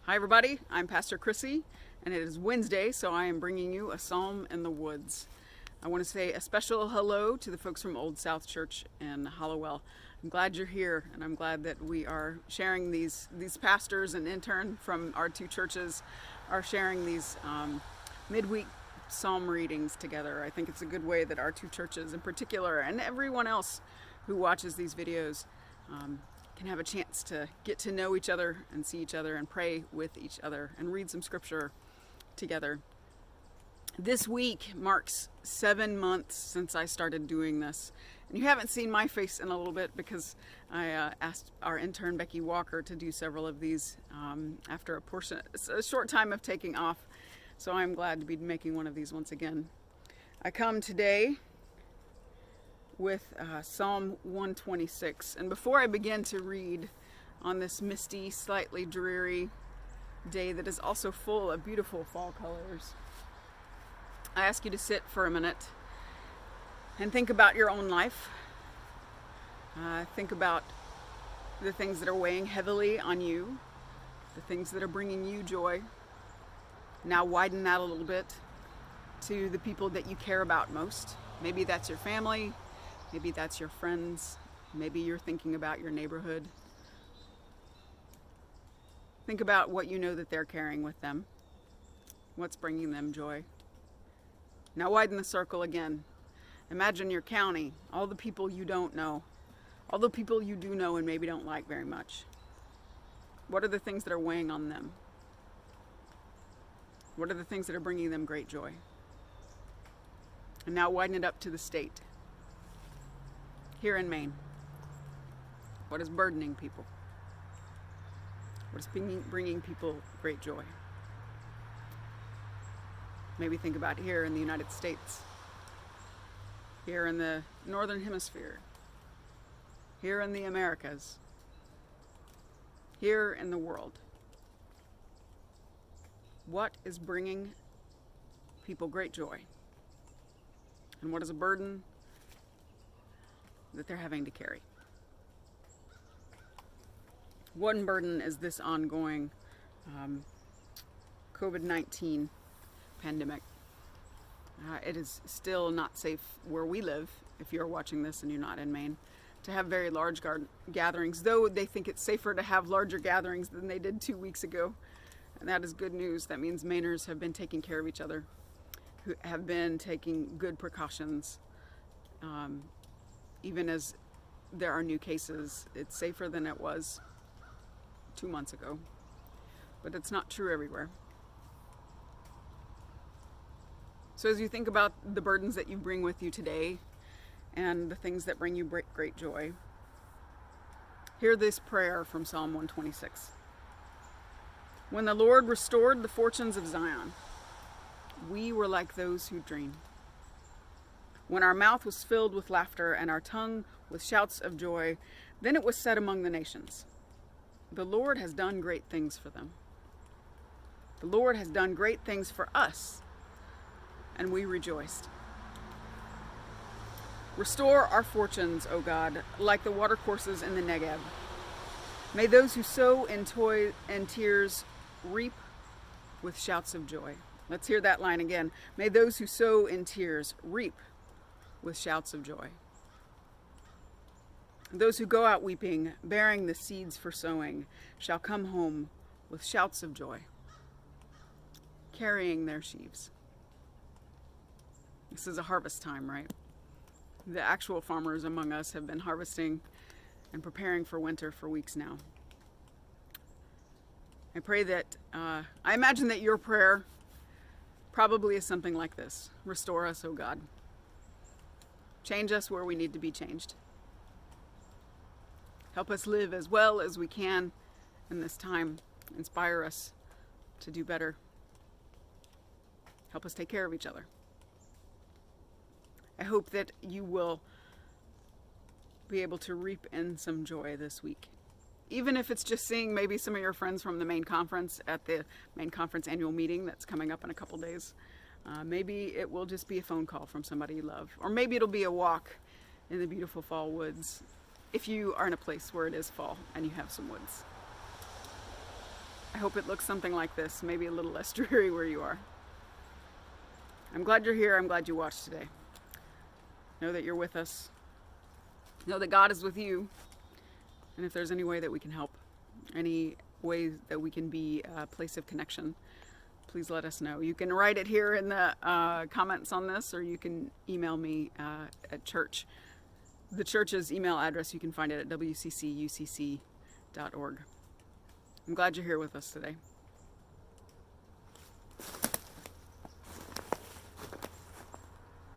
Hi everybody, I'm Pastor Chrissy, and it is Wednesday, so I am bringing you a Psalm in the Woods. I want to say a special hello to the folks from Old South Church in Hallowell. I'm glad you're here, and I'm glad that we are sharing these pastors and intern from our two churches are sharing these midweek psalm readings together. I think it's a good way that our two churches in particular, and everyone else who watches these videos, can have a chance to get to know each other and see each other and pray with each other and read some scripture together. This week marks 7 months since I started doing this. And you haven't seen my face in a little bit because I asked our intern Becky Walker to do several of these after a short time of taking off. So I'm glad to be making one of these once again. I come today with Psalm 126. And before I begin to read on this misty, slightly dreary day that is also full of beautiful fall colors, I ask you to sit for a minute and think about your own life. Think about the things that are weighing heavily on you, the things that are bringing you joy. Now widen that a little bit to the people that you care about most. Maybe that's your family. Maybe that's your friends. Maybe you're thinking about your neighborhood. Think about what you know that they're carrying with them. What's bringing them joy. Now widen the circle again. Imagine your county, all the people you don't know, all the people you do know and maybe don't like very much. What are the things that are weighing on them? What are the things that are bringing them great joy? And now widen it up to the state. Here in Maine, what is burdening people? What is bringing people great joy? Maybe think about here in the United States, here in the Northern Hemisphere, here in the Americas, here in the world. What is bringing people great joy? And what is a burden that they're having to carry? One burden is this ongoing COVID-19 pandemic. It is still not safe where we live, if you're watching this and you're not in Maine, to have very large gatherings, though they think it's safer to have larger gatherings than they did 2 weeks ago. And that is good news. That means Mainers have been taking care of each other, who have been taking good precautions. Even as there are new cases, it's safer than it was 2 months ago. But it's not true everywhere. So as you think about the burdens that you bring with you today and the things that bring you great joy, hear this prayer from Psalm 126. When the Lord restored the fortunes of Zion, we were like those who dream. When our mouth was filled with laughter and our tongue with shouts of joy, then it was said among the nations, the Lord has done great things for them. The Lord has done great things for us, and we rejoiced. Restore our fortunes, O God, like the watercourses in the Negev. May those who sow in tears reap with shouts of joy. Let's hear that line again. May those who sow in tears reap with shouts of joy. Those who go out weeping, bearing the seeds for sowing, shall come home with shouts of joy, carrying their sheaves. This is a harvest time, right? The actual farmers among us have been harvesting and preparing for winter for weeks now. I pray that, I imagine that your prayer probably is something like this. Restore us, O God. Change us where we need to be changed. Help us live as well as we can in this time. Inspire us to do better. Help us take care of each other. I hope that you will be able to reap in some joy this week. Even if it's just seeing maybe some of your friends from the main conference at the main conference annual meeting that's coming up in a couple days. Maybe it will just be a phone call from somebody you love. Or maybe it'll be a walk in the beautiful fall woods, if you are in a place where it is fall and you have some woods. I hope it looks something like this, maybe a little less dreary where you are. I'm glad you're here. I'm glad you watched today. Know that you're with us. Know that God is with you. And if there's any way that we can help, any way that we can be a place of connection, please let us know. You can write it here in the comments on this, or you can email me at church. The church's email address, you can find it at wccucc.org. I'm glad you're here with us today.